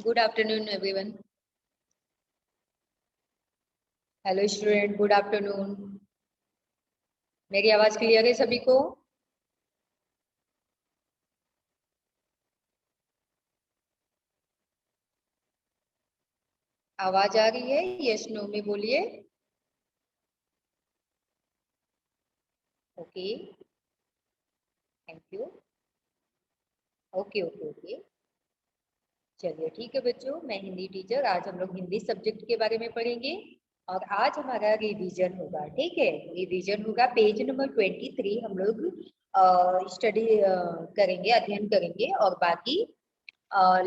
Good afternoon, everyone. Hello, student. Good afternoon. मेरी आवाज clear है सभी को? आवाज आ रही है? यस नो में बोलिए। Okay, thank you. Okay okay okay, चलिए ठीक है बच्चों, मैं हिंदी टीचर। आज हम लोग हिंदी सब्जेक्ट के बारे में पढ़ेंगे और आज हमारा रिवीजन होगा। ठीक है, रिवीजन होगा। पेज नंबर 23 हम लोग स्टडी करेंगे, अध्ययन करेंगे और बाकी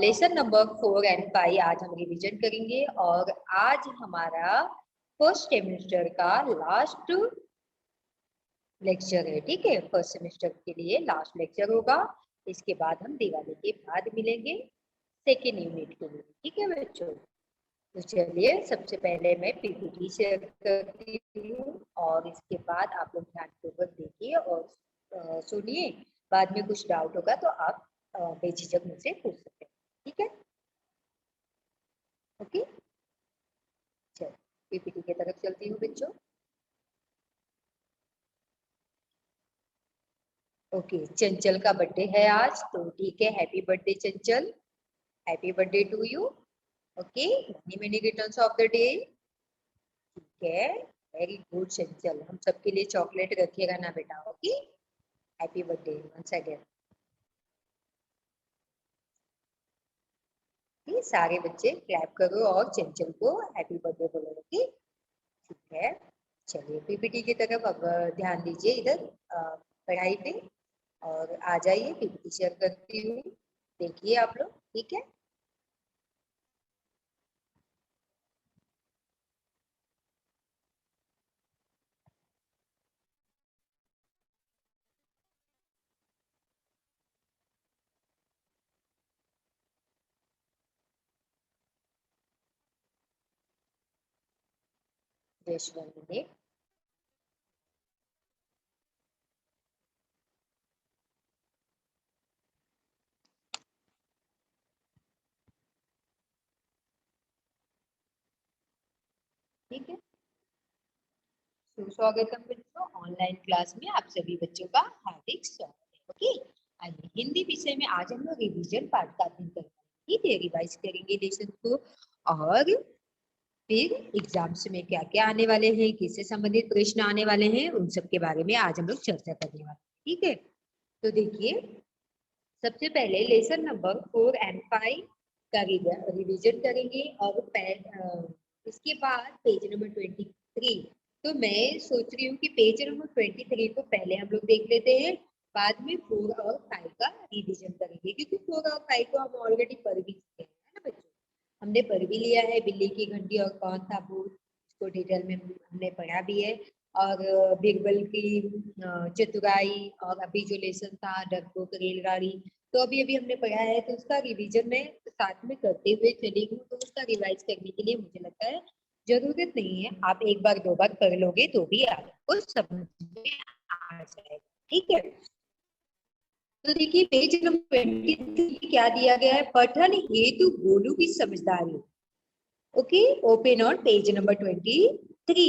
लेसन नंबर 4 एंड 5 आज हम रिवीजन करेंगे। और आज हमारा फर्स्ट सेमेस्टर का लास्ट लेक्चर है। ठीक है, फर्स्ट सेमेस्टर के लिए लास्ट लेक्चर होगा। इसके बाद हम दिवाली के बाद मिलेंगे सेकेंड यूनिट के लिए। ठीक है बच्चों, तो चलिए सबसे पहले मैं पीपीटी शेयर करती हूँ और इसके बाद आप लोग ध्यानपूर्वक देखिए और सुनिए। बाद में कुछ डाउट होगा तो आप बेझिझक मुझसे पूछ सकते हैं। ठीक है, ओके। चलो पीपीटी की तरफ चलती हूँ बच्चों। ओके, चंचल का बर्थडे है आज, तो ठीक है, happy birthday Chanchal, happy birthday to you. Okay, many many returns of the day. ठीक है, वेरी गुड चंचल, हम सबके लिए चॉकलेट रखिएगा ना बेटा। Okay, happy birthday once again. सारे बच्चे क्लैप करो और चंचल को हैप्पी बर्थडे बोलो। ओके, ठीक है। चलिए पीपीटी की तरफ अब ध्यान दीजिए इधर पढ़ाई पे और आ जाइए, पीपीटी शेयर करती हूँ, देखिए आप लोग। ठीक है, जस्ट 1 मिनट। ठीक है, स्वागतम बच्चों, ऑनलाइन क्लास में आप सभी बच्चों का हार्दिक स्वागत है। ओके, आइए हिंदी विषय में आज हम लोग रिवीजन पार्ट का अध्ययन करेंगे। ठीक है, रिवाइज करेंगे लेसन को और फिर एग्जाम्स में क्या क्या आने वाले हैं, किससे संबंधित प्रश्न आने वाले हैं, उन सब के बारे में आज हम लोग चर्चा करने वाले हैं। ठीक है, तो देखिए सबसे पहले लेसन नंबर 4 एंड 5 का रिवीजन करेंगे और इसके बाद पेज नंबर 23। तो मैं सोच रही हूँ कि पेज नंबर 23 को पहले हम लोग देख लेते हैं, बाद में 4 और 5 का रिवीजन करेंगे, क्योंकि 4 और 5 को हम ऑलरेडी पढ़ भी चुके हैं, है ना बच्चों। हमने पढ़ भी लिया है, बिल्ली की घंटी और कौन था भूत, इसको डिटेल में हमने पढ़ा भी है। और बिरबल की चतुराई, और अभी जो लेसन था डरपोक रेलगाड़ी, तो अभी अभी हमने पढ़ा है, तो उसका रिवीजन में साथ में करते हुए चली हूँ। तो उसका रिवाइज करने के लिए मुझे लगता है जरूरत नहीं है, आप एक बार दो बार कर लोगे तो भी आपको समझ में आ जाएगा। ठीक है, तो देखिए पेज नंबर 23 क्या दिया गया है, पठन हेतु गोलू की समझदारी। Okay, open on page number 23।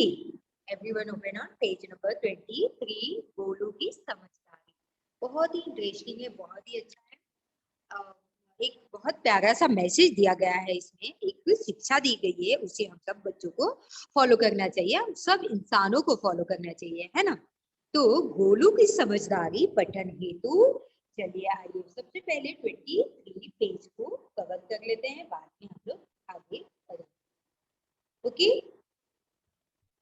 Everyone open on page number 23, Golu की समझदारी। बहुत ही इंटरेस्टिंग है, बहुत ही अच्छा है। एक बहुत प्यारा सा मैसेज दिया गया है इसमें, एक शिक्षा दी गई है, उसे हम सब बच्चों को फॉलो करना चाहिए, हम सब इंसानों को फॉलो करना चाहिए, है ना। तो गोलू की समझदारी पठन हेतु, चलिए आइए सबसे पहले 23 पेज को कवर कर लेते हैं, बाद में हम लोग आगे बढ़ेंगे। ओके,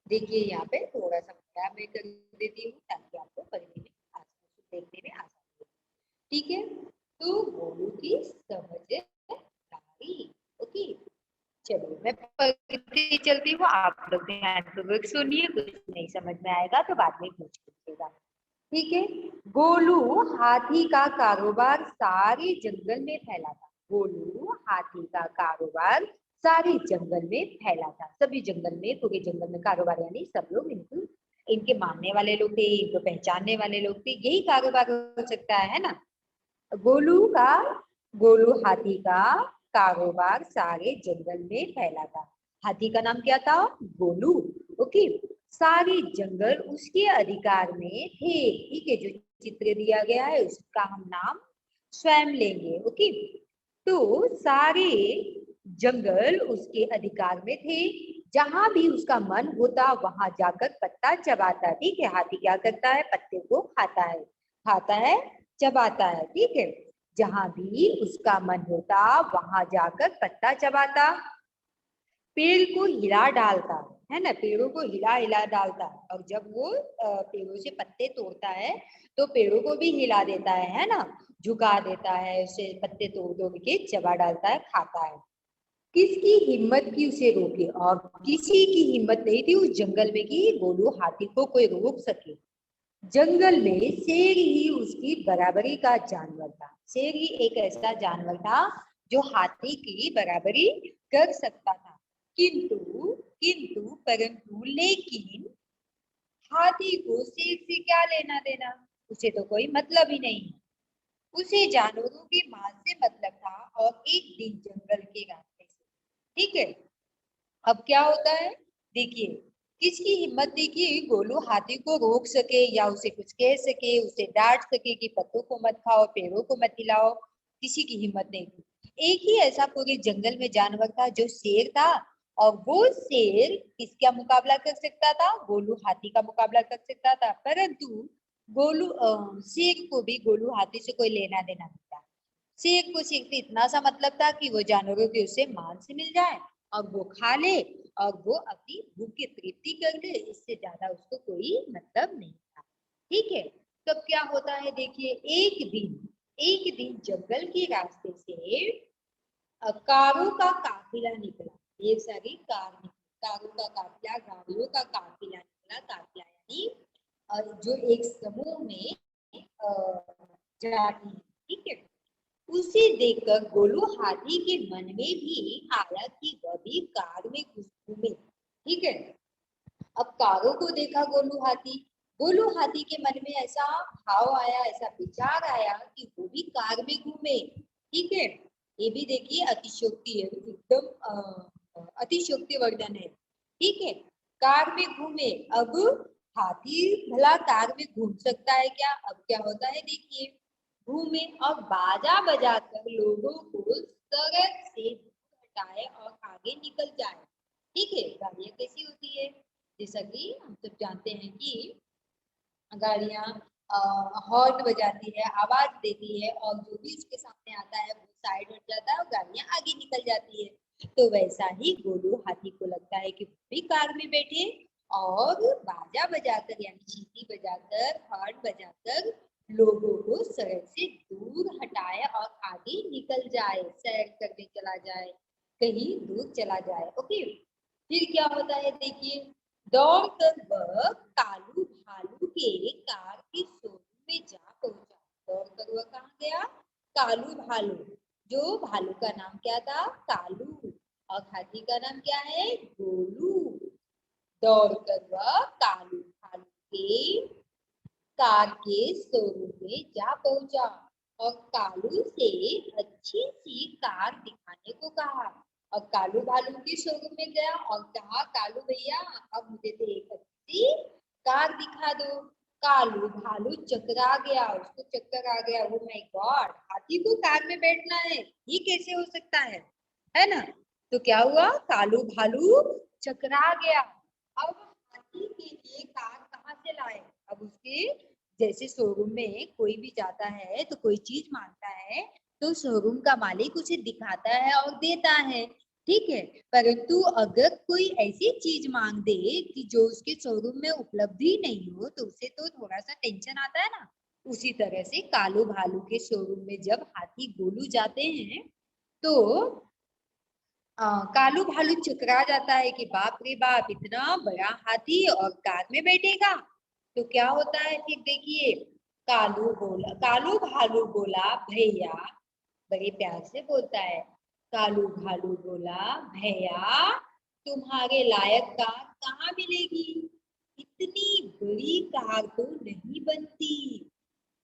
देखिए यहाँ पे थोड़ा सा मैं कर देती हूँ ताकि आपको पढ़ने में देखने में आसानी हो। ठीक है, तो गोलू की समझदारी। ओके, चलिए मैं पढ़ती चलती हूँ, आप लोग ध्यानपूर्वक सुनिए, कुछ नहीं समझ में आएगा तो बाद में पूछ लीजिएगा। ठीक है, गोलू हाथी का कारोबार सारे जंगल में फैला था। गोलू हाथी का कारोबार सारे जंगल में फैला था। सभी जंगल में, पूरे जंगल में कारोबार यानी सब लोग इनके मानने वाले लोग थे, इनको पहचानने वाले लोग थे, यही कारोबार हो सकता है ना। गोलू हाथी का कारोबार सारे जंगल में फैला था। हाथी का नाम क्या था? गोलू। ओके, सारे जंगल उसके अधिकार में थे। ठीक है, जो चित्र दिया गया है उसका हम नाम स्वयं लेंगे। ओके, तो सारे जंगल उसके अधिकार में थे। जहां भी उसका मन होता वहां जाकर पत्ता चबाता। ठीक है, हाथी क्या करता है? पत्ते को खाता है, चबाता है। ठीक है, जहां भी उसका मन होता वहां जाकर पत्ता चबाता, पेड़ को हिला डालता है ना, पेड़ों को हिला हिला डालता। और जब वो पेड़ों से पत्ते तोड़ता है तो पेड़ों को भी हिला देता है ना, झुका देता है, उसे पत्ते तोड़ तोड़ के चबा डालता है, खाता है। किसकी हिम्मत की उसे रोके? और किसी की हिम्मत नहीं थी उस जंगल में कि गोलू हाथी को कोई रोक सके। जंगल में शेर ही उसकी बराबरी का जानवर था। शेर ही एक ऐसा जानवर था जो हाथी की बराबरी कर सकता था। किंतु किंतु परंतु लेकिन हाथी को शेर से क्या लेना देना? उसे तो कोई मतलब ही नहीं। उसे जानवरों के मांस से मतलब था और एक दिन जंगल के रास्ते से। ठीक है, अब क्या होता है देखिए, किसकी हिम्मत थी कि गोलू हाथी को रोक सके या उसे कुछ कह सके, उसे डांट सके कि पत्तों को मत खाओ, पेड़ों को मत हिलाओ। किसी की हिम्मत नहीं थी। एक ही ऐसा पूरे जंगल में जानवर था जो शेर था, और वो शेर किसका मुकाबला कर सकता था? गोलू हाथी का मुकाबला कर सकता था। परंतु शेर को भी गोलू हाथी से कोई लेना देना नहीं था। शेर को सिर्फ इतना सा मतलब था कि वो जानवरों के उसे मांस मिल जाए और वो खा ले और वो अपनी भूख की तृप्ति कर ले, इससे ज्यादा उसको कोई मतलब नहीं था। ठीक है, तब क्या होता है देखिए, एक दिन जंगल के रास्ते से कारों का काफिला निकला। ढेर सारी कार निकली, कारों का काफिला, गाड़ियों का काफिला निकला। काफिला यानी जो एक समूह में जाती है। ठीक है, उसे देखकर गोलू हाथी के मन में भी आया कि वह भी कार में घूमे। ठीक है, अब कारों को देखा गोलू हाथी के मन में ऐसा भाव आया, ऐसा विचार आया कि वो भी कार में घूमे। ठीक है, ये भी देखिए अतिशयोक्ति है, एकदम अतिशयोक्ति वर्णन है। ठीक है, कार में घूमे। अब हाथी भला कार में घूम सकता है क्या? अब क्या होता है देखिए, घूमे और बाजा बजाकर लोगों को सड़क से दूर हटाए और आगे निकल जाए। ठीक है, गाड़ियां कैसी होती है? जैसा कि हम सब जानते हैं कि गाड़ियां हॉर्न बजाती है, आवाज देती है, और जो भी उसके सामने आता है वो साइड हट जाता है और गाड़ियां आगे निकल जाती है। तो वैसा ही गोलू हाथी को लगता है कि वो भी कार में बैठे और बाजा बजाकर यानी सीटी बजाकर, हॉर्न बजाकर लोगों को सड़क से दूर हटाए और आगे निकल जाए, सैर करने चला जाए, कहीं दूर चला जाए। ओके, फिर क्या होता है देखिए, दौड़कर वह कालू भालू के कार के शोरूम में जा पहुंचा। दौड़कर वह कहाँ गया? कालू भालू, जो भालू का नाम क्या था? कालू, और हाथी का नाम क्या है? गोलू। दौड़कर वह कालू भालू के कार के शोरूम में जा पहुंचा और कालू से अच्छी सी कार दिखाने को कहा। और कालू भालू के शोरूम में गया और कहा, कालू भैया अब मुझे तो एक अच्छी कार दिखा दो। कालू भालू चकरा गया, उसको चक्कर आ गया। ओ माय गॉड, हाथी को कार में बैठना है, ये कैसे हो सकता है ना? तो क्या हुआ, कालू भालू चकरा गया। अब हाथी के लिए कार कहाँ से लाए? अब उसके जैसे शोरूम में कोई भी जाता है तो कोई चीज मांगता है तो शोरूम का मालिक उसे दिखाता है और देता है। ठीक है, परंतु अगर कोई ऐसी चीज मांग दे कि जो उसके शोरूम में उपलब्ध ही नहीं हो तो उसे तो थोड़ा सा टेंशन आता है ना। उसी तरह से कालू भालू के शोरूम में जब हाथी गोलू जाते हैं तो कालू भालू चकरा जाता है कि बाप रे बाप, इतना बड़ा हाथी और कार में बैठेगा। तो क्या होता है फिर देखिए, कालू भालू बोला भैया, बड़े प्यार से बोलता है। कालू भालू बोला, भैया तुम्हारे लायक कार कहाँ मिलेगी? इतनी बड़ी कार तो नहीं बनती।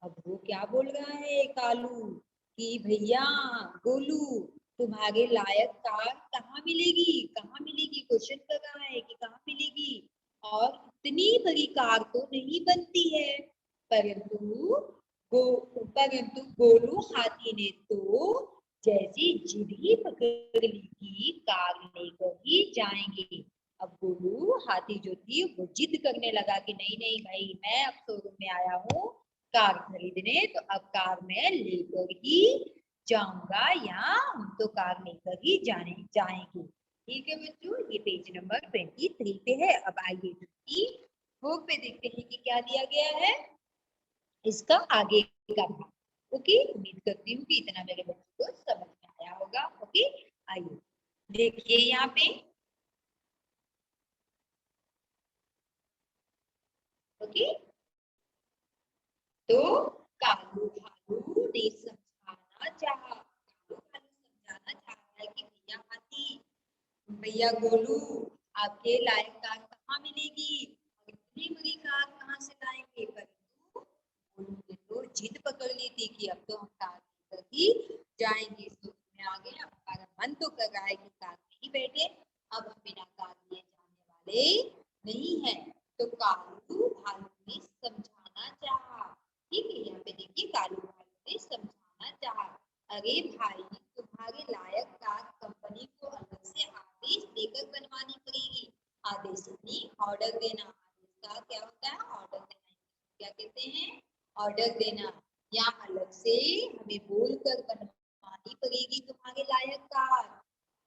अब वो क्या बोल रहा है कालू कि भैया, गोलू तुम्हारे लायक कार कहाँ मिलेगी, कहाँ मिलेगी, क्वेश्चन कर रहा है कि कहाँ मिलेगी। और इतनी बड़ी कार तो नहीं बनती है, परंतु गोलू हाथी ने तो जैसी जिद ही पकड़ ली कि कार लेकर ही जाएंगे। अब गोलू हाथी जो थी वो जिद करने लगा कि नहीं नहीं भाई, मैं अब शोरूम में आया हूँ कार खरीदने, तो अब कार मैं लेकर ही जाऊंगा, या हम तो कार लेकर ही जाएंगे। ठीक है बच्चों, ये पेज नंबर 23 पे है। अब आइए 24 पे देखते हैं कि क्या दिया गया है इसका आगे का भाग। ओके, उम्मीद करती हूँ कि इतना मेरे बच्चों को समझ में आया होगा। ओके, आइए देखिए यहाँ पे। ओके, तो कालू भालू ने समझाना चाहा, कालू भालू समझाना चाह रहा है कि भैया हाथी, भैया गोलू, आपके लायक कार कहाँ मिलेगी, इतनी बड़ी कार कहाँ से लाएंगे। परंतु गोलू ने तो जिद पकड़ ली थी कि अब तो हम कार लेकर ही जाएंगे, सोच में आ गए, अब हमारा मन तो कर रहा है कि कार में ही बैठे, अब हम बिना कार लिए जाने वाले नहीं है। तो कालू भालू ने समझाना चाहा। ठीक है, यहाँ पे देखिए कालू भालू ने समझाना चाहा, अरे भाई, तुम्हारे लायक कार कंपनी को अलग से आदेश देकर बनवानी पड़ेगी। आदेश यानी ऑर्डर देना, आदेश का क्या होता है, ऑर्डर देना। क्या कहते हैं, ऑर्डर देना। या अलग से हमें बोलकर बनवानी पड़ेगी तुम्हारे लायक कार।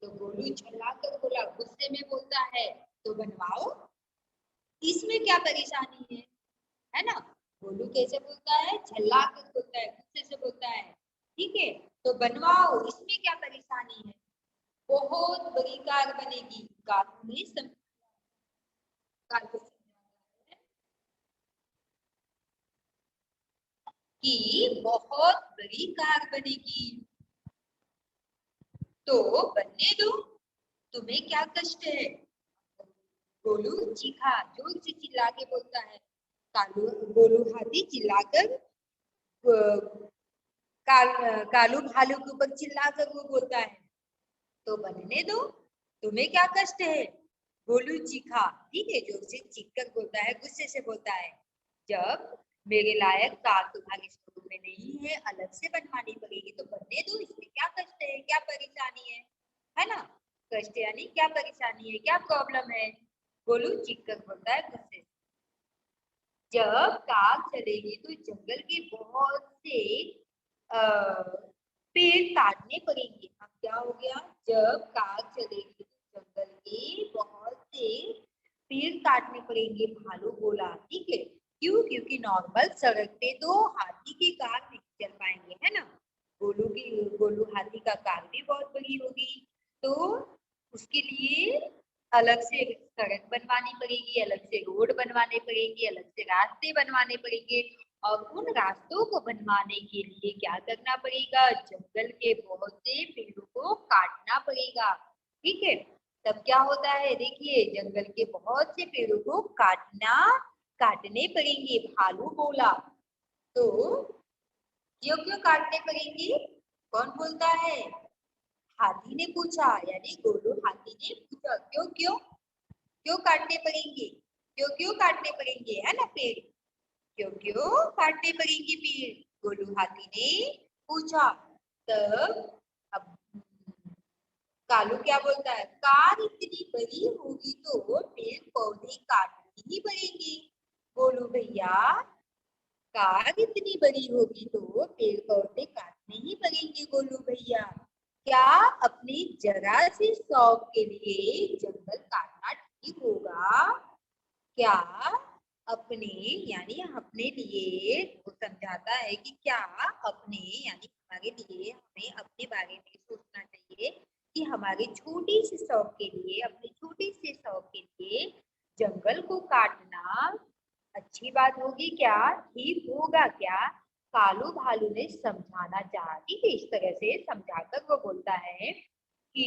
तो गोलू झल्ला कर बोला, गुस्से में बोलता है, तो बनवाओ, इसमें क्या परेशानी है ना। गोलू कैसे बोलता है, झल्ला कर बोलता है, गुस्से से बोलता है। ठीक है, तो बनवाओ, इसमें क्या परेशानी है, बहुत बड़ी कार बनेगी। कार में कार को कि बहुत बड़ी कार बनेगी, तो बनने दो, तुम्हें क्या कष्ट है। गोलू चीखा, जोर से चिल्ला के बोलता है। कालू गोलू हाथी चिल्लाकर कालू भालू के ऊपर चिल्लाकर वो बोलता है, तो बनने दो, तुम्हें क्या कष्ट है। गोलू चीखा, ठीक है, जोर से चीख कर बोलता है, गुस्से से बोलता है, जब मेरे लायक कार तुम्हारे शोरूम में नहीं है, अलग से बनवानी पड़ेगी, तो बनने दो, इसमें क्या कष्ट है, क्या परेशानी है ना। कष्ट यानी क्या परेशानी है, क्या प्रॉब्लम है। गोलू चीख कर बोलता है गुस्से से। जब कार चलेगी तो जंगल के बहुत से पेड़ काटने पड़ेंगे। अब क्या हो गया, जब कार चलेगी तो जंगल के बहुत से पेड़ काटने पड़ेंगे, भालू बोला। ठीक है, क्यों, क्योंकि नॉर्मल सड़क पे तो हाथी की कार नहीं चल पाएंगे, है ना। गोलू हाथी का कार भी बहुत बड़ी होगी, तो उसके लिए अलग से सड़क बनवानी पड़ेगी, अलग से रोड बनवाने पड़ेंगे, अलग से रास्ते बनवाने पड़ेंगे। और उन रास्तों को बनवाने के लिए क्या करना पड़ेगा, जंगल के बहुत से पेड़ों को काटना पड़ेगा। ठीक है, तब क्या होता है, देखिए जंगल के बहुत से पेड़ों को काटने पड़ेंगे, भालू बोला। तो क्यों क्यों काटने पड़ेंगे, कौन बोलता है, हाथी ने पूछा, यानी गोलू हाथी ने पूछा, क्यों क्यों क्यों काटने पड़ेंगे, क्यों क्यों काटने पड़ेंगे, है ना पेड़, क्यों क्यों काटने पड़ेंगे पेड़, गोलू हाथी ने पूछा। तब अब कालू क्या बोलता है, कार इतनी बड़ी होगी तो पेड़ पौधे काटने ही पड़ेंगे। गोलू भैया, कार इतनी बड़ी होगी तो पेड़ पौधे काटने ही पड़ेंगे गोलू भैया। क्या अपनी जरा सी शौक के लिए जंगल काटना ठीक होगा क्या। अपने यानी अपने लिए वो समझाता है कि क्या अपने यानी हमारे लिए हमें अपने बारे में सोचना चाहिए कि हमारे छोटी सी शौक के लिए, अपने छोटे से शौक के लिए जंगल को काटना अच्छी बात होगी क्या, ठीक होगा क्या। कालू भालू ने समझाना चाहा, ठीक है, इस तरह से समझाकर वो बोलता है कि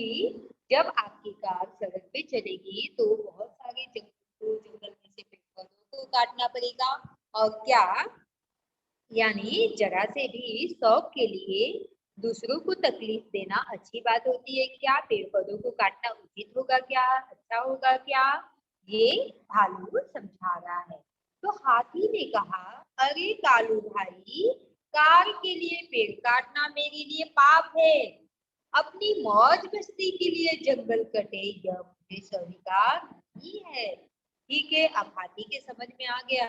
जब आपकी कार सड़क पे चलेगी तो बहुत सारे जंगल में से पेड़ पौधों को काटना पड़ेगा। और क्या, यानी जरा से भी शौक के लिए दूसरों को तकलीफ देना अच्छी बात होती है क्या? पेड़ पौधों को काटना उचित होगा क्या? अच्छा होगा क्या? ये भालू समझा रहा है। तो हाथी ने कहा, अरे कालू भाई, कार के लिए पेड़ काटना मेरे लिए पाप है। अपनी मौज मस्ती के लिए जंगल कटे यह मुझे स्वीकार नहीं है। ठीक है, अब हाथी के समझ में आ गया।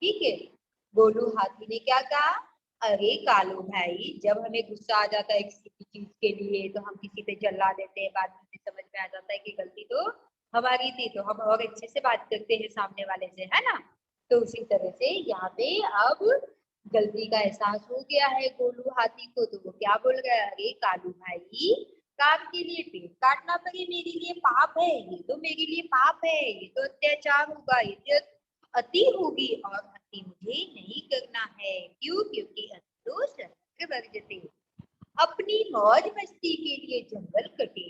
ठीक है, गोलू हाथी ने क्या कहा? अरे कालू भाई, जब हमें गुस्सा आ जाता है किसी भी चीज के लिए तो हम किसी पे चिल्ला देते हैं, बाद में समझ में आ जाता है कि गलती तो हमारी थी, तो हम और अच्छे से बात करते हैं सामने वाले से, है ना? तो उसी तरह से यहाँ पे अब गलती का एहसास हो गया है गोलू हाथी को, तो वो क्या बोल रहा है? अरे कालू भाई, काम के लिए पेड़ काटना पड़े मेरे लिए पाप है, ये तो मेरे लिए पाप है, ये तो अत्याचार होगा, ये अति होगी, और अति मुझे नहीं करना है। क्यों? क्योंकि अति तो सहस्त्र वर्जते। अपनी मौज मस्ती के लिए जंगल कटे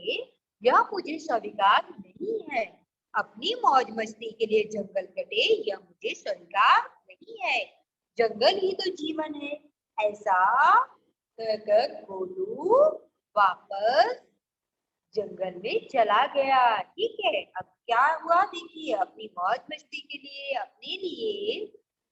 यह मुझे स्वीकार नहीं है। अपनी मौज मस्ती के लिए जंगल कटे यह मुझे स्वीकार नहीं है। जंगल ही तो जीवन है। ऐसा कहकर गोलू वापस जंगल में चला गया। ठीक है, अब क्या हुआ देखिए, अपनी मौज मस्ती के लिए, अपने लिए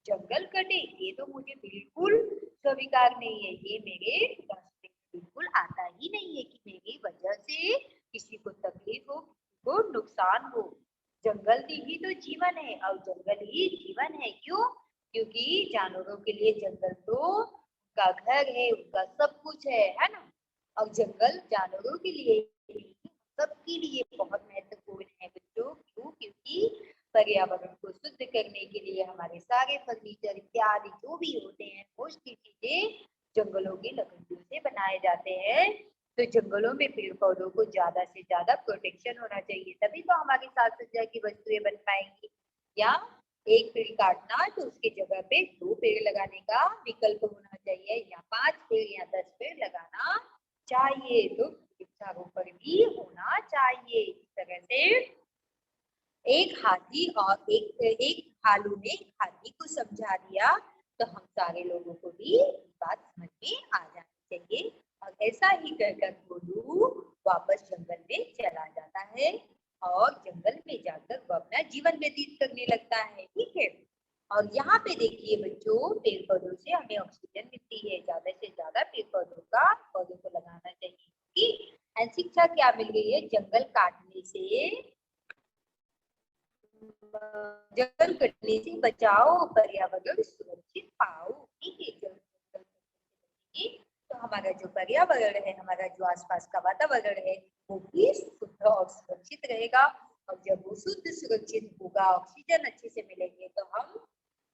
जंगल कटे, ये तो मुझे बिल्कुल स्वीकार नहीं है। ये मेरे रास्ते में बिल्कुल आता ही नहीं है कि मेरी वजह से किसी को तकलीफ हो, किसी को नुकसान हो। जंगल ही तो जीवन है, और जंगल ही जीवन है। क्यों? क्योंकि जानवरों के लिए जंगल तो उनका घर है, उनका सब कुछ है ना? और जंगल जानवरों के लिए, सबके लिए बहुत महत्वपूर्ण है बच्चों। क्यों? क्योंकि पर्यावरण को शुद्ध करने के लिए हमारे सारे फर्नीचर इत्यादि जो भी होते हैं, मोस्टली चीजें जंगलों की लकड़ियों से बनाए जाते हैं। तो जंगलों में पेड़ पौधों को ज्यादा से ज्यादा प्रोटेक्शन होना चाहिए, तभी तो हमारी साज सज्जा की वस्तुएं बन पाएंगी। या एक पेड़ काटना तो उसके जगह पे 2 पेड़ लगाने का विकल्प होना चाहिए, या 5 पेड़ या 10 पेड़ लगाना चाहिए। तो वृक्षारोपण भी होना चाहिए। इस तरह से एक हाथी और एक भालू ने हाथी को समझा दिया, तो हम सारे लोगों को भी बात समझ में आ जानी चाहिए। और ऐसा ही कहकर गोलू वापस जंगल में चला जाता है, और जंगल में जाकर वो अपना जीवन व्यतीत करने लगता है। ठीक है, और यहाँ पे देखिए बच्चों, पेड़ पौधों से हमें ऑक्सीजन मिलती है, ज्यादा से ज्यादा पेड़ पौधों को लगाना चाहिए। ठीक, एंड शिक्षा क्या मिल गई है? जंगल काटने से, जंगल कटने से बचाओ, पर्यावरण सुरक्षित पाओ। ठीक है, जंगल तो हमारा जो पर्यावरण है, हमारा जो आसपास का वातावरण है, वो भी शुद्ध और सुरक्षित रहेगा। और जब वो शुद्ध सुरक्षित होगा, ऑक्सीजन अच्छे से मिलेंगे, तो हम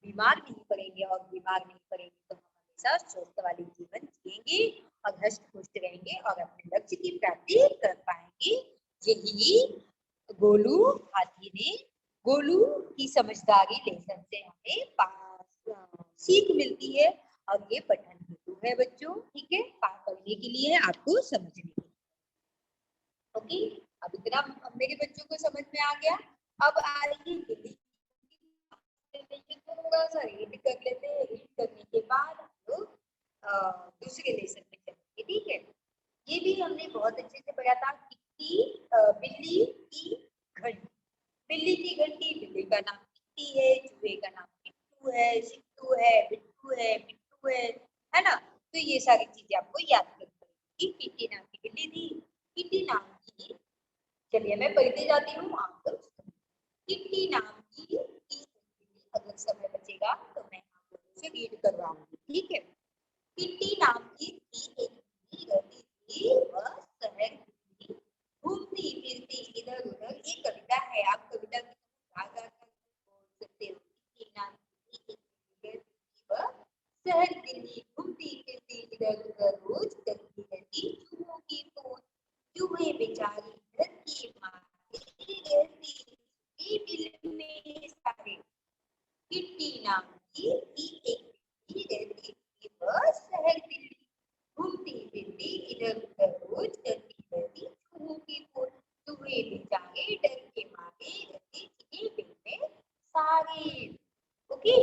बीमार नहीं पड़ेंगे, और बीमार नहीं पड़ेंगे तो हम हमेशा स्वस्थ वाली जीवन जिएंगे और हष्ट पुष्ट रहेंगे और अपने लक्ष्य की प्राप्ति कर पाएंगे। यही गोलू हाथी ने, गोलू की समझदारी लेसन से हमें सीख मिलती है, और ये पठन हेतु है बच्चों। ठीक है, पढ़ने के लिए, आपको समझने के लिए। ओके, अब इतना मेरे बच्चों को समझ में आ गया। अब आइए थोड़ा सा रीड कर लेते हैं। रीड करने के बाद हम लोग दूसरे लेसन में चलेंगे। ठीक है, ये भी हमने बहुत अच्छे से पढ़ा था। बिल्ली की घंटी। बिल्ली की घंटी, बिल्ली का नाम किट्टी है, चूहे का नाम किट्टू है, सिट्टू है, बिट्टू है, पिट्टू है ना? तो ये सारी चीजें आपको याद करनी पड़ेगी। किट्टी नाम की बिल्ली थी, किट्टी नाम की, चलिए मैं पढ़ते जाती हूँ, आप लोग किट्टी नाम की, अगर समय बचेगा तो मैं आप लोगों से रीड करवाऊंगी। ठीक है, किट्टी नाम की थी एक बिल्ली, रहती थी वह शहर की, घूमती फिरती इधर उधर। ये कविता है, आप कविता की गा गा कर बोल सकते हो। किट्टी नाम की थी एक बिल्ली, रहती थी वह शहर दिल्ली, घूमती फिरती इधर उधर, रोज करती रहती चूहों की खोज। चूहे बेचारी घर की माँ रहती बिल में सारे। किट्टी नाम की थी एक बिल्ली, रहती थी वह शहर दिल्ली, घूमती फिरती इधर उधर, रोज करती रहती चूहों की खोज। चूहे बेचारे डर के मारे रहते थे बिल में सारे। ओके,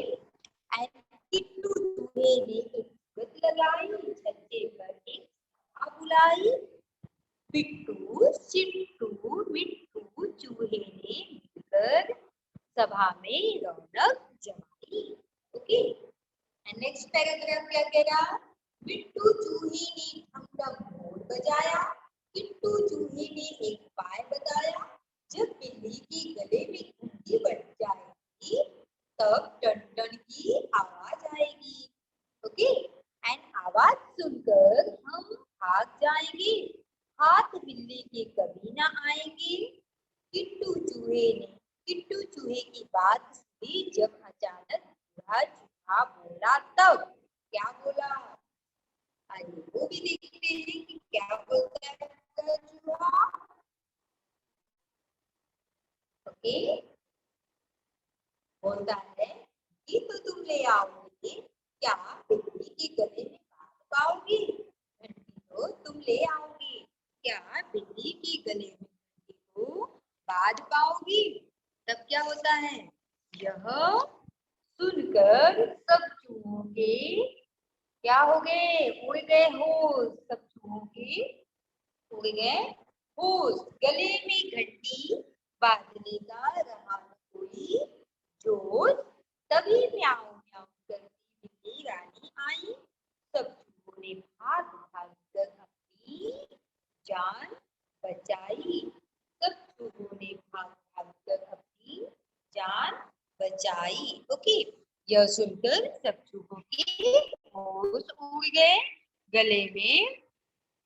एंड किट्टू चूहे ने एक जुगत लगाई, छज्जे पर एक बजाई, बिट्टू चिट्टू मिट्टू चूहे ने मिलकर सभा में रौनक जमाई। ओके, एंड नेक्स्ट पैराग्राफ क्या कह रहा, बिट्टू चूहे ने ढम ढम ढोल बजाया, किट्टू चूहे ने एक उपाय बताया, जब बिल्ली के गले में घंटी बज जाएगी तब टन टन की आवाज आएगी। ओके, एंड आवाज सुनकर हम भाग जाएंगे, हाथ बिल्ली के कभी ना आएंगे। किट्टू चूहे की बात सुनी जब अचानक बूढ़ा चूहा बोला, तब क्या बोला, आइए वो भी देखते हैं कि क्या बोलता है चूहा। ओके, बोलता है कि तो तुम ले आओगे क्या बिल्ली के गले में बांध पाओगे, घंटी तो तुम ले आओगे क्या बिल्ली के गले में घंटी को बांध पाओगी। तब क्या होता है, यह सुनकर सब चूहों के क्या हो गए, उड़ गए होश, सब चूहों के उड़ गए होश, गले में घंटी बांधने का रहा न कोई जोश, तभी म्याऊं म्याऊं करती बिल्ली रानी आई, सब चूहों ने भाग भाग कर अपनी जान बचाई, सब चूहों ने भाग भाग कर अपनी जान बचाई। ओके, यह सुनकर सब चूहों के होश उड़ गए, गले में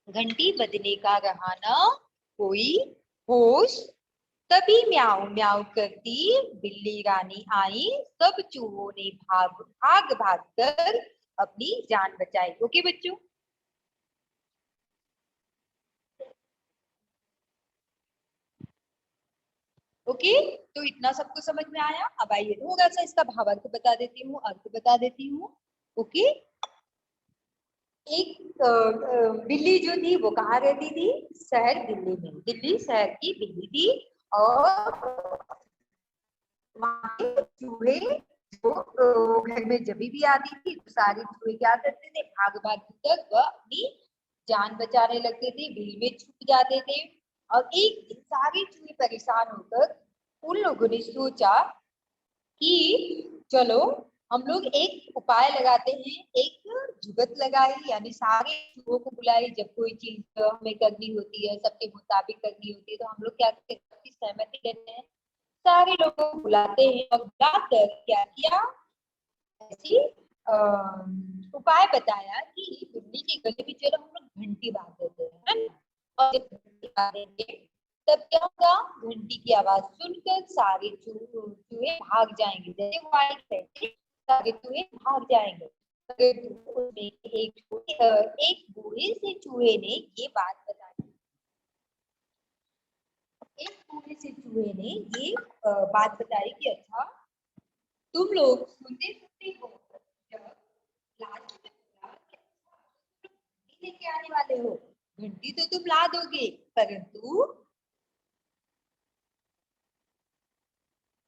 घंटी बजने का रहा न कोई होश, तभी म्याऊं म्याऊं करती बिल्ली रानी आई, सब चूहों ने भाग भाग भाग कर अपनी जान बचाई। ओके बच्चों, ओके, तो इतना सबको समझ में आया। अब आइए थोड़ा सा इसका भावार्थ बता देती हूँ, अर्थ बता देती हूँ। ओके, एक बिल्ली जो थी वो कहाँ रहती थी, शहर दिल्ली में, दिल्ली शहर की बिल्ली थी, और वहाँ के चूहे जो घर में जब भी आती थी तो सारे चूहे क्या करते थे, भाग भाग कर वह अपनी जान बचाने लगते थे, बिल में छुप जाते थे। और एक दिन सारे चूहे परेशान होकर उन लोगों ने सोचा कि चलो हम लोग एक उपाय लगाते हैं, एक जुगत लगाई, यानी सारे चूहों को बुलाए, जब कोई चीज हमें करनी होती है, सबके मुताबिक करनी होती है, तो हम लोग क्या करते हैं, सहमति करते हैं, सारे लोगों को बुलाते हैं, और बुलाकर क्या किया, ऐसी उपाय बताया कि बिल्ली के गले में चलो हम लोग घंटी बांध देते हैं, है ना, और जब घंटी बांधेंगे तब क्या होगा, घंटी की आवाज सुनकर सारे चूहे भाग जाएंगे, जैसे वो आई कहते सारे चूहे भाग जाएंगे। उसमें एक बूढ़े से चूहे ने ये बात बताई, एक बूढ़े से चूहे ने ये बात बताई कि अच्छा तुम लोग सुनते सुनते हो, जब लास्ट में बोला कि घंटी लेके आने वाले हो, घंटी तो तुम ला दोगे, परंतु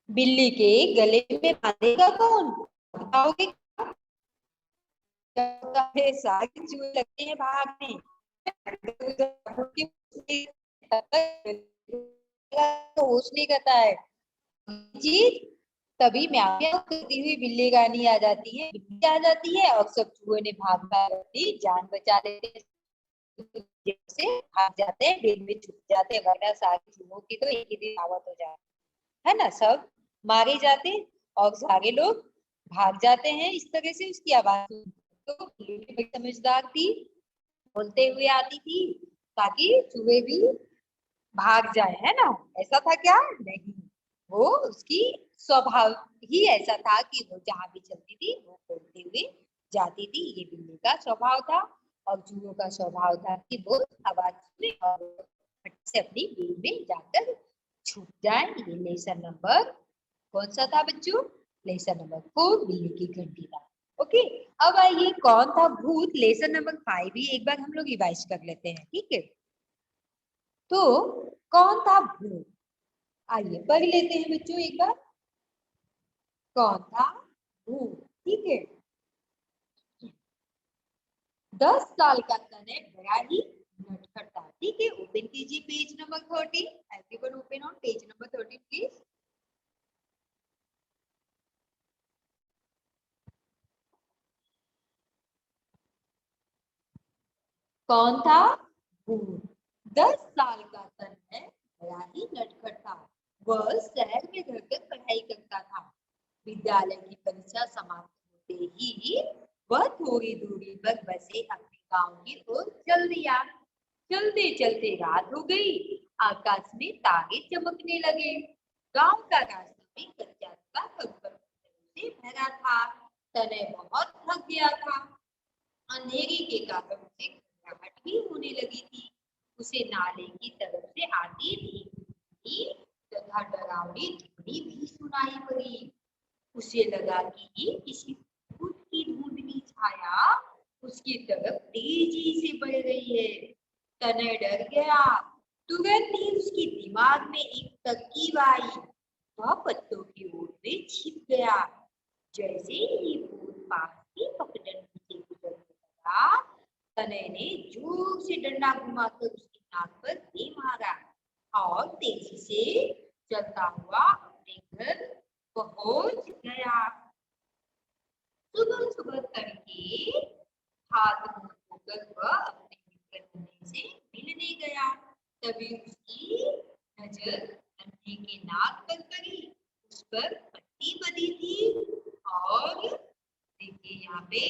बिल्ली के गले में बांधेगा कौन, बताओगे क्या, सारे चूहे लगते हैं भागने, तो होश नहीं करता है चीज, तभी म्याऊं म्याऊं करती हुई बिल्ली रानी आ जाती है, बिल्ली आ जाती है और सब चूहे ने भाग भाग अपनी जान बचा लेते हैं, से भाग जाते हैं, बिल में छुप जाते हैं, वरना सारे चूहों की तो एक ही दिन आवत हो जाती है ना, सब मारे जाते और सारे लोग भाग जाते हैं। इस तरह से उसकी आवाज तो बिल्ली भी समझदार थी, बोलते हुए आती थी ताकि चूहे भी भाग जाए, है ना, ऐसा था क्या, नहीं, वो उसकी स्वभाव ही ऐसा था कि वो जहां भी चलती थी वो बोलते हुए जाती थी, ये बिल्ली का स्वभाव था। और चूहों का स्वभाव था कि वो आवाज सुने और फट से अपनी बिल में जाकर छुप जाए। ये लेसन नंबर कौन सा था बच्चों, लेसन नंबर 4 बिल्ली की घंटी था। ओके, अब आइए कौन था भूत, लेसन नंबर 5 भी एक बार हम लोग रिवाइज कर लेते हैं, ठीक है। तो कौन था भूत, आइए पढ़ लेते हैं बच्चों एक बार, कौन था भूत, ठीक है। 10 साल का तने बड़ा ही नटखटा। ठीक है, ओपन कीजिए page number 30। Everyone open on page number 30 please. कौन था? भूत। 10 साल का तन्मय बड़ा ही नटखट था। वह शहर में रहकर पढ़ाई करता था। विद्यालय की परीक्षा समाप्त होते ही वह थोड़ी दूरी पर बसे अपने गांव की ओर चल दिया। चलते चलते रात हो गई। आकाश में तारे चमकने लगे। गांव का रास्ता भी कच्चा था, कंकड़ से भरा था। तनय बहुत थक गया था। अंधेरे के कारण उसे घबराहट भी होने लगी थी। उसे नाले की तरफ से आती धीमी तथा डरावनी ध्वनि भी सुनाई पड़ी। उसे लगा कि किसी भूत की धुंधली छाया उसकी तरफ तेजी से बढ़ रही है। तनय डर गया। तुरंत ही उसके दिमाग में एक तरकीब आई। वह पत्तों की ओर में छिप गया। जैसे ही भूत पास की पगडंडी से गुजरने लगा, तनय ने जोर से डंडा घुमाकर उसकी नाक पर दे मारा और तेजी से चलता हुआ अपने घर पहुंच गया। सुबह सुबह तड़के हाथ मुंह धोकर वह अपने मित्र नन्हे से मिलने गया। तभी उसकी नजर नन्हे के नाक पर पड़ी। उस पर पट्टी बंधी थी और देखिए यहाँ पे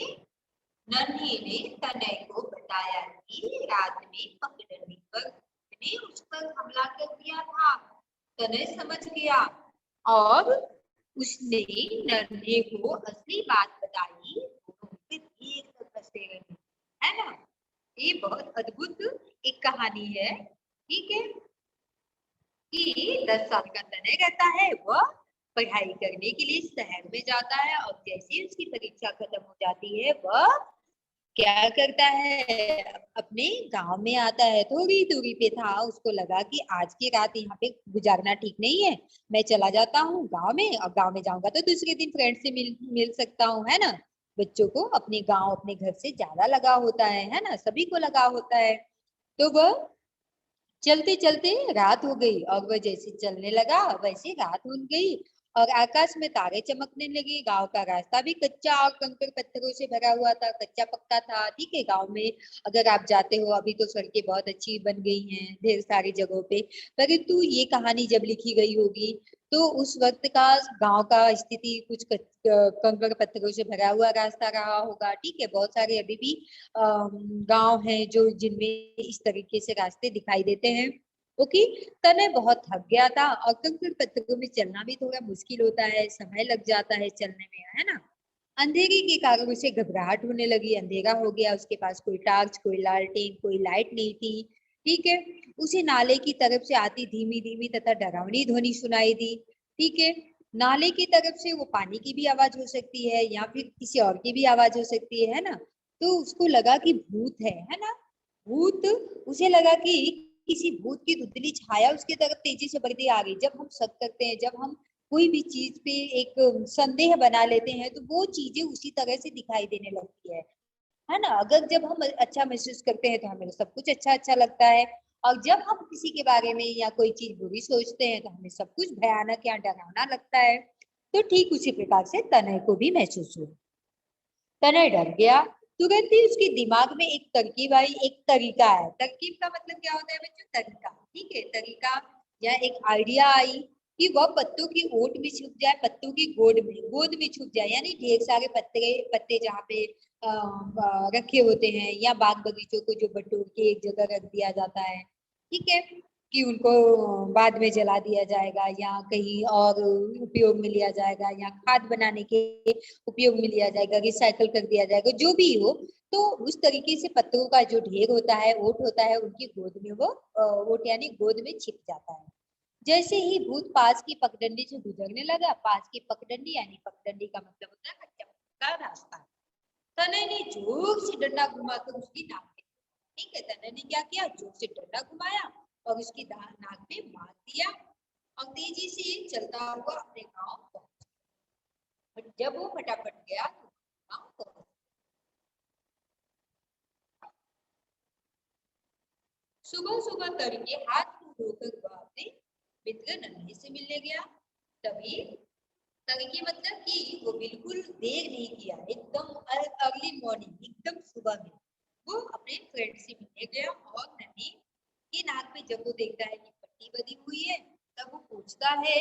नन्हे ने तनय को बताया कि रात में पगडंडी पर ने उस पर हमला कर दिया था। तनय समझ गया और उसने नन्हे को असली बात बताई। दोनों फिर देर तक हंसते रहे, है ना। ये बहुत अद्भुत एक कहानी है। ठीक है कि 10 साल का तनय रहता है, वह पढ़ाई करने के लिए शहर में जाता है और जैसे ही उसकी परीक्षा खत्म हो जाती है वह क्या करता है, अपने गांव में आता है। थोड़ी दूरी पे था, उसको लगा कि आज की रात यहाँ पे गुजारना ठीक नहीं है, मैं चला जाता हूँ गांव में। और गांव में जाऊंगा तो दूसरे दिन फ्रेंड से मिल सकता हूँ, है ना। बच्चों को अपने गांव अपने घर से ज्यादा लगाव होता है ना, सभी को लगाव होता है। तो वह चलते चलते रात हो गई और वह जैसे चलने लगा वैसे रात हो गई और आकाश में तारे चमकने लगे। गांव का रास्ता भी कच्चा और कंकड़ पत्थरों से भरा हुआ था, कच्चा पक्का था। ठीक है, गांव में अगर आप जाते हो, अभी तो सड़कें बहुत अच्छी बन गई हैं ढेर सारी जगहों पे, परंतु ये कहानी जब लिखी गई होगी तो उस वक्त का गांव का स्थिति कुछ कंकड़ पत्थरों से भरा हुआ रास्ता रहा होगा। ठीक है, बहुत सारे अभी भी गांव हैं जो जिनमें इस तरीके से रास्ते दिखाई देते हैं। ओके। तनय बहुत थक गया था और कंकड़ पत्थरों में चलना भी थोड़ा मुश्किल होता है, समय लग जाता है चलने में, है ना। अंधेरे के कारण उसे घबराहट होने लगी। अंधेरा हो गया, उसके पास कोई टार्च, कोई लालटेन, कोई लाइट नहीं थी। ठीक है, उसे नाले की तरफ से आती धीमी धीमी तथा डरावनी ध्वनि सुनाई दी। ठीक है, नाले की तरफ से वो पानी की भी आवाज हो सकती है या फिर किसी और की भी आवाज हो सकती है ना। तो उसको लगा कि भूत है ना। भूत, उसे लगा कि किसी भूत की धुंधली छाया उसकी तरफ तेजी से बढ़ती आ गई। जब हम शक करते हैं, जब हम कोई भी चीज पे एक संदेह बना लेते हैं तो वो चीजें उसी तरह से दिखाई देने लगती है ना। अगर जब हम अच्छा महसूस करते हैं तो हमें सब कुछ अच्छा अच्छा लगता है, और जब हम किसी के बारे में या कोई चीज बुरी सोचते हैं तो हमें सब कुछ भयानक या डरावना लगता है। तो ठीक उसी प्रकार से तनय को भी महसूस हुआ। तनय डर गया। तुरंत ही उसके दिमाग में एक तरकीब आई, एक तरीका है। तरकीब का मतलब क्या होता है बच्चों? तरीका। ठीक है, तरीका या एक आइडिया आई कि वह पत्तों की ओट में छुप जाए, पत्तों की गोद में छुप जाए, यानी ढेर सारे पत्ते पत्ते जहाँ पे रखे होते हैं या बाग बगीचों को जो बटोर के एक जगह रख दिया जाता है। ठीक है, कि उनको बाद में जला दिया जाएगा या कहीं और उपयोग में लिया जाएगा या खाद बनाने के उपयोग में लिया जाएगा, रिसाइकल कर दिया जाएगा, जो भी हो। तो उस तरीके से पत्तों का जो ढेर होता है, ओट होता है, उनकी गोद में वो ओट यानी गोद में छिप जाता है। जैसे ही भूत पास की पगडंडी से गुजरने लगा, पास की पगडंडी यानी पगडंडी का मतलब होता है कच्चा पक्का रास्ता। तनय ने जोर से डंडा घुमाकर उसकी नाक में, ठीक है, तनय ने क्या किया, जोर से डंडा घुमाया और उसकी नाक में मार दिया और तेजी से चलता हुआ अपने गांव पहुंचा। और जब वो फटाफट गया तो गांव पहुंच सुबह सुबह करके हाथ मुंह धोकर वह अपने मित्र नन्हे से मिलने गया। तभी करके मतलब कि वो बिल्कुल देर नहीं किया, एकदम अर्ली मॉर्निंग, एकदम सुबह में वो अपने फ्रेंड से मिलने गया। और नन्हे की नाक में जब वो देखता है कि पट्टी बंधी हुई है, तब वो पूछता है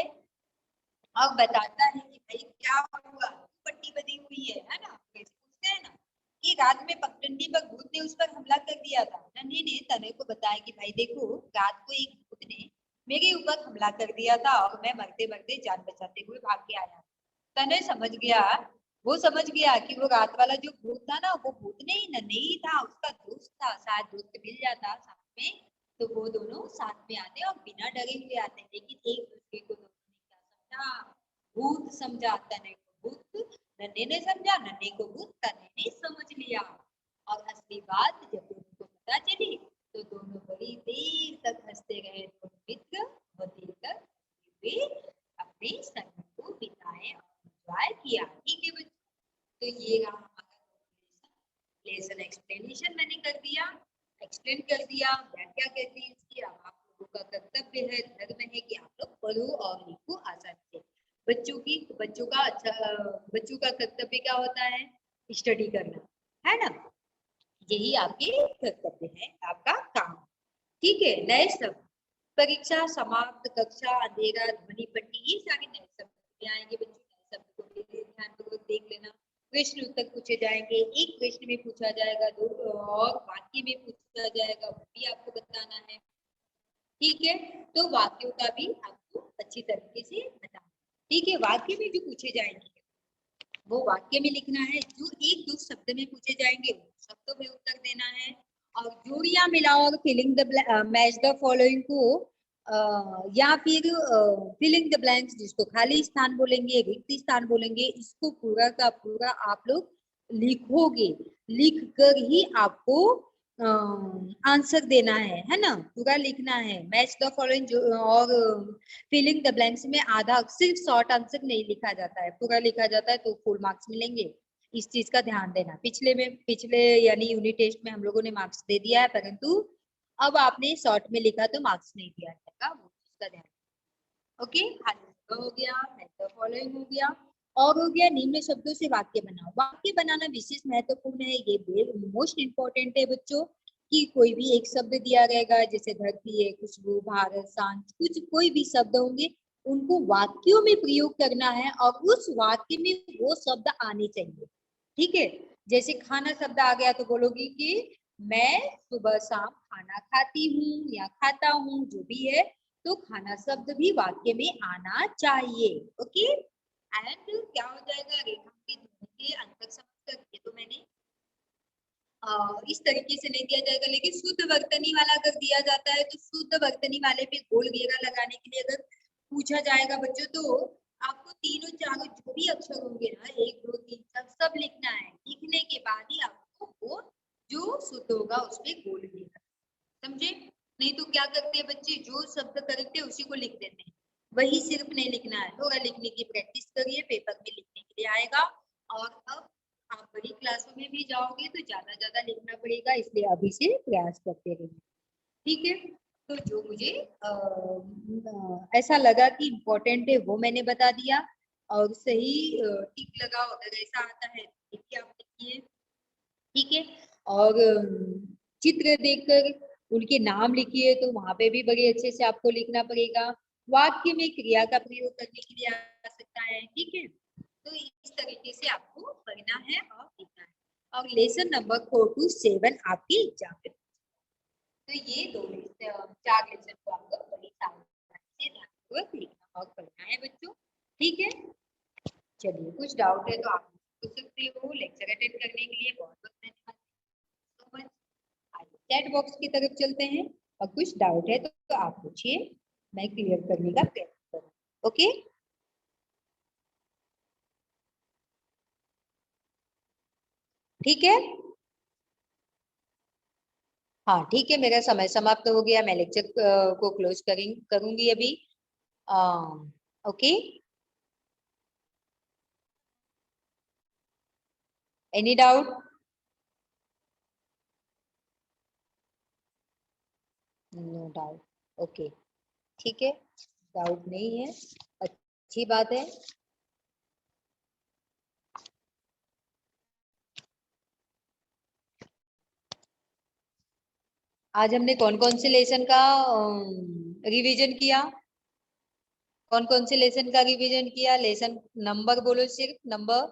और बताता है कि भाई क्या हुआ, पट्टी बंधी हुई है ना। कैसे पूछते हैं ना कि रात में पगडंडी पर भूत ने उस पर हमला कर दिया था। नन्हे ने तने को बताया कि भाई देखो, रात को एक भूत ने मेरे ऊपर हमला कर दिया था और मैं मरते मरते जान बचाते हुए भाग के आया। तने समझ गया, वो समझ गया कि वो रात वाला जो भूत था ना, वो भूत नहीं, नन्हे ही था, उसका दोस्त था। शायद दोस्त मिल जाता साथ में तो वो दोनों साथ में आते और बिना डरे हुए आते। लेकिन एक दूसरे को समझा, भूत समझा तने को भूत, नन्हे ने समझा नन्हे को भूत, तने ने समझ लिया। और असली बात जब उनको पता चली तो दोनों बड़ी देर तक हंसते रहे। दोनों मित्र और देर तक वे अपने समय को बिताए और एंजॉय किया। ठीक है बच्चों, तो ये रहा हमारा लेसन एक्सप्लेनेशन मैंने कर दिया, एक्सप्लेन कर दिया व्याख्या कहते हैं इसकी। अब आप लोगों का कर्तव्य है, धर्म है कि आप लोग पढ़ो और लिखो आसानी से। बच्चों का कर्तव्य क्या होता है? स्टडी करना, है ना। यही आपके कर्तव्य है, आपका काम। ठीक है, नए शब्द, परीक्षा, समाप्त, कक्षा, अंधेरा, ध्वनि पट्टी, ये सारे नए शब्द आएंगे बच्चों। नए शब्द को ध्यानपूर्वक देख लेना। प्रश्न उत्तर पूछे जाएंगे, एक प्रश्न में पूछा जाएगा, दो और वाक्य में पूछा जाएगा, वो भी आपको बताना है। ठीक है, तो वाक्यों का भी आपको अच्छी तरीके से बताना। ठीक है, वाक्य में जो पूछे जाएंगे वो वाक्य में लिखना है। जो एक दो शब्द में पूछे जाएंगे शब्दों में उत्तर देना है। और जोड़ियां मिलाओ और filling the match the following को या फिर फिलिंग द ब्लैंक्स, जिसको खाली स्थान बोलेंगे, रिक्त स्थान बोलेंगे, इसको पूरा का पूरा आप लोग लिखोगे। लिख कर ही आपको आंसर देना है ना, पूरा लिखना है। मैच द फॉलोइंग और फिलिंग द ब्लैंक्स में आधा, सिर्फ शॉर्ट आंसर नहीं लिखा जाता है, पूरा लिखा जाता है तो फुल मार्क्स मिलेंगे। इस चीज का ध्यान देना। पिछले यानी यूनिट टेस्ट में हम लोगों ने मार्क्स दे दिया है, परंतु अब आपने शॉर्ट में लिखा तो मार्क्स नहीं दिया जाएगा, वो चीज का ध्यान। ओके, हो गया, फॉलोइंग हो गया, और हो गया निम्न शब्दों से वाक्य बनाओ। वाक्य बनाना विशेष महत्वपूर्ण है, ये मोस्ट इंपॉर्टेंट है बच्चों। कि कोई भी एक शब्द दिया रहेगा, जैसे धरती है, खुशबू, भारत, शांत, कुछ कोई भी शब्द होंगे, उनको वाक्यों में प्रयोग करना है और उस वाक्य में वो शब्द आने चाहिए। ठीक है, जैसे खाना शब्द आ गया तो बोलोगी कि मैं सुबह शाम खाना खाती हूँ या खाता हूँ, जो भी है, तो खाना शब्द भी वाक्य में आना चाहिए। ओके, एंड क्या हो जाएगा, रेखांकित ध्वनि के अंतर समझ कर, ये तो मैंने इस तरीके से नहीं दिया जाएगा। लेकिन शुद्ध वर्तनी वाला अगर दिया जाता है तो शुद्ध वर्तनी वाले पे गोल घेरा लगाने के लिए अगर पूछा जाएगा बच्चों, तो आपको तीनों चारों जो भी अक्षर होंगे ना, 1 2 3 4 सब लिखना है। लिखने के बाद ही आपको वो जो शुद्ध होगा उस पे गोल घेरा, समझे। नहीं तो क्या करते हैं बच्चे, जो शब्द करेक्ट है उसी को लिख देते हैं, वही सिर्फ नहीं लिखना है। थोड़ा लिखने की प्रैक्टिस करिए, पेपर में लिखने के लिए आएगा। और अब आप बड़ी क्लासों में भी जाओगे तो ज्यादा लिखना पड़ेगा, इसलिए अभी से प्रयास करते रहिए। ठीक है, तो जो मुझे ऐसा लगा कि इम्पोर्टेंट है वो मैंने बता दिया। और सही टिक लगाओ अगर ऐसा आता है, देखिए आप लिखिए। ठीक है, और चित्र देखकर उनके नाम लिखिए, तो वहां पे भी बड़े अच्छे से आपको लिखना पड़ेगा। वाक्य में क्रिया का प्रयोग करने के लिए आ सकता है। ठीक है, तो इस तरीके से आपको पढ़ना है और लिखना है। और लेसन नंबर 4 to 7 आपके एग्जाम में, तो ये 4 लेसन को आपको बड़ी सावधानी से ध्यानपूर्वक लिखना और पढ़ना है बच्चों। ठीक है, चलिए, कुछ डाउट है तो आप पूछ सकते हो। लेक्चर अटेंड करने के लिए बहुत बहुत धन्यवाद। चैट बॉक्स की तरफ चलते हैं, और कुछ डाउट है तो आप पूछिए, मैं क्लियर करने का प्रयत्न करूँ। ओके, ठीक है। हाँ ठीक है, मेरा समय समाप्त हो गया, मैं लेक्चर को क्लोज करूंगी अभी। Okay, any doubt? No doubt. Okay, ठीक है, डाउट नहीं है, अच्छी बात है। आज हमने कौन कौन से लेसन का रिवीजन किया? कौन कौन से लेसन का रिवीजन किया? लेसन नंबर बोलो, सिर्फ नंबर,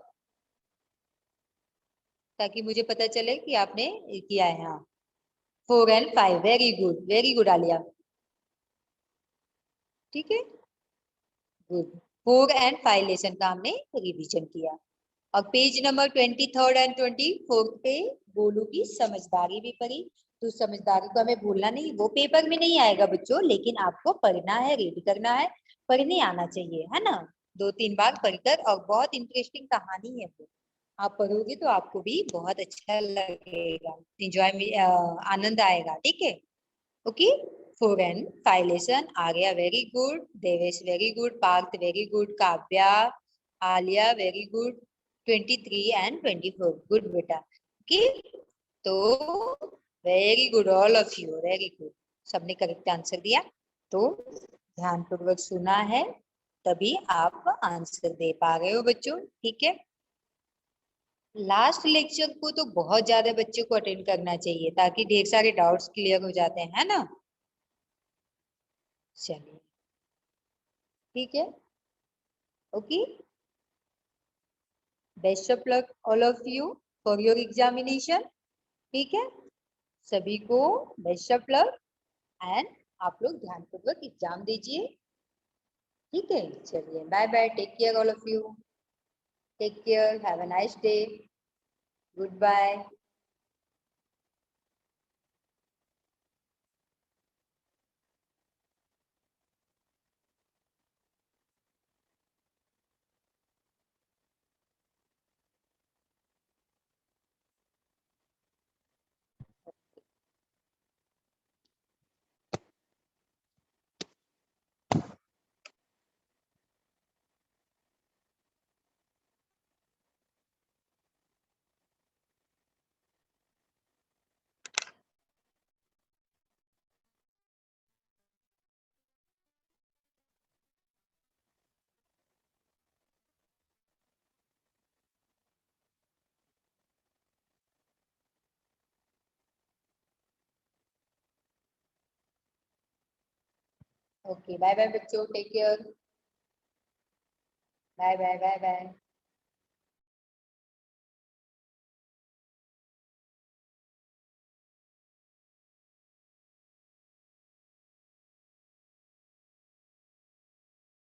ताकि मुझे पता चले कि आपने किया है। हाँ, 4 and 5, very good, very good Alia. ठीक है, गुड। 4 and 5 लेसन का हमने रिवीजन किया। और page number 23rd and 24th पे गोलू की समझदारी भी पढ़ी। तो समझदारी को हमें भूलना नहीं, वो पेपर में नहीं आएगा बच्चों, लेकिन आपको पढ़ना है, रीड करना है, पढ़ने आना चाहिए, है ना? 2-3 बार पढ़कर, और बहुत इंटरेस्टिंग कहानी है वो, आप पढ़ोगे तो आपको भी बहुत अच्छा लगेगा, इंजॉय, आनंद आएगा। ठीक है, ओके। 4 and 5 लेसन आ गया, very good. Devesh very good, Parth very good, Kavya, Aaliya very good. 23 and 24, good बेटा। ओके, तो very good all of you, very good. सबने करेक्ट आंसर दिया, तो ध्यानपूर्वक सुना है, तभी आप आंसर दे पा रहे हो बच्चों। ठीक है, लास्ट लेक्चर को तो बहुत ज्यादा बच्चों को अटेंड करना चाहिए, ताकि ढेर सारे डाउट्स क्लियर हो जाते हैं, है ना? चलिए, ठीक है, okay. Best of luck all of you for your examination. ठीक है, सभी को बेस्ट ऑफ लक, एंड आप लोग ध्यानपूर्वक एग्जाम दीजिए। ठीक है, चलिए, bye bye, take care all of you, take care, have a nice day, goodbye. Okay, bye bye बच्चों, take care, bye bye, bye bye.